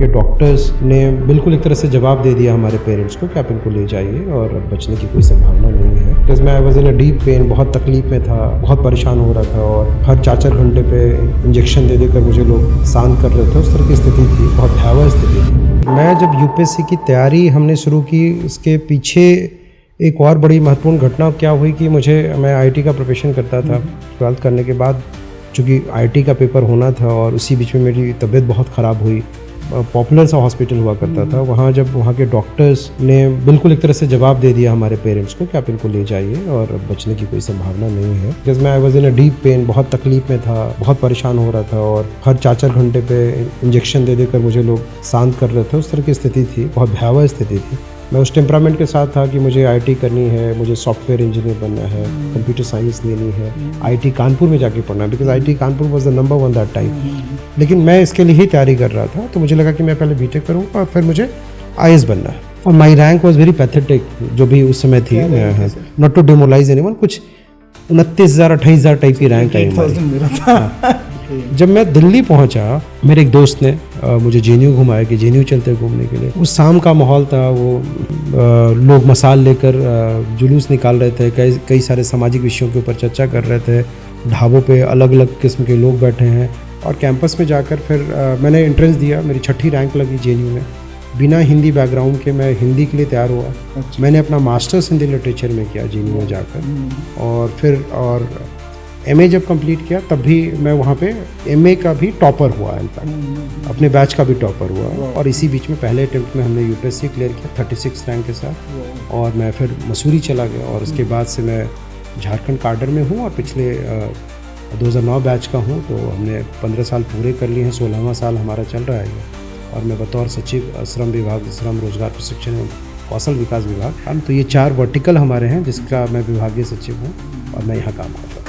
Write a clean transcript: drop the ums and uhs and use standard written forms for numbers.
के डॉक्टर्स ने बिल्कुल एक तरह से जवाब दे दिया हमारे पेरेंट्स को कि आप इनको ले जाइए और अब बचने की कोई संभावना नहीं है। बिकॉज मैं was in a deep pain, बहुत तकलीफ में था, बहुत परेशान हो रहा था और हर 4-4 घंटे पे इंजेक्शन दे देकर मुझे लोग शांत कर रहे थे। उस तरह की स्थिति थी, बहुत भयावह स्थिति थी। मैं जब यूपीएससी की तैयारी हमने शुरू की, उसके पीछे एक और बड़ी महत्वपूर्ण घटना क्या हुई कि मैं आईटी का प्रिपरेशन करता था 12th करने के बाद, चूँकि आईटी का पेपर होना था और उसी बीच में मेरी तबीयत बहुत ख़राब हुई। पॉपुलर सा हॉस्पिटल हुआ करता था, वहाँ के डॉक्टर्स ने बिल्कुल एक तरह से जवाब दे दिया हमारे पेरेंट्स को कि आप इनको ले जाइए और अब बचने की कोई संभावना नहीं है। बिकॉज मैं was in a deep pain, बहुत तकलीफ में था, बहुत परेशान हो रहा था और हर 4-4 घंटे पे इंजेक्शन दे देकर मुझे लोग शांत कर रहे थे। उस तरह की स्थिति थी, बहुत भयावह स्थिति थी। मैं उस टेम्परामेंट के साथ था कि मुझे आईटी करनी है, मुझे सॉफ्टवेयर इंजीनियर बनना है, कंप्यूटर साइंस लेनी है, आईटी कानपुर में जाके पढ़ना है, because IT Kanpur was the number 1 that time. लेकिन मैं इसके लिए ही तैयारी कर रहा था, तो मुझे लगा कि मैं पहले बीटेक करूँगा और फिर मुझे आईएएस बनना है। और माई रैंक वॉज वेरी पैथेटिक जो भी उस समय थी, नॉट टू डिमोलाइज एनीवन, कुछ 29,000 28,000 टाइप की रैंक आई। जब मैं दिल्ली पहुंचा, मेरे एक दोस्त ने मुझे जेएनयू घुमाया कि जेएनयू चलते घूमने के लिए। उस शाम का माहौल था, वो लोग मसाल लेकर जुलूस निकाल रहे थे, कई सारे सामाजिक विषयों के ऊपर चर्चा कर रहे थे, ढाबों पे अलग अलग किस्म के लोग बैठे हैं। और कैंपस में जाकर फिर मैंने एंट्रेंस दिया, मेरी 6ठी रैंक लगी जेएनयू में। बिना हिंदी बैकग्राउंड के मैं हिंदी के लिए तैयार हुआ। अच्छा। मैंने अपना मास्टर्स हिंदी लिटरेचर में किया जेएनयू में जाकर, और एमए जब कंप्लीट किया तब भी मैं वहाँ पे एमए का भी टॉपर हुआ, इनफैक्ट अपने बैच का भी टॉपर हुआ। और इसी बीच में पहले अटेम्प्ट में हमने यूपीएससी क्लियर किया 36 रैंक के साथ, और मैं फिर मसूरी चला गया। और उसके बाद से मैं झारखंड काडर में हूँ और पिछले 2009 बैच का हूँ, तो हमने 15 साल पूरे कर लिए हैं, 16वां साल हमारा चल रहा है। और मैं बतौर सचिव श्रम विभाग, श्रम रोजगार प्रशिक्षण एवं कौशल विकास विभाग, तो ये 4 वर्टिकल हमारे हैं जिसका मैं विभागीय सचिव हूँ और मैं यहाँ काम कर रहा हूँ।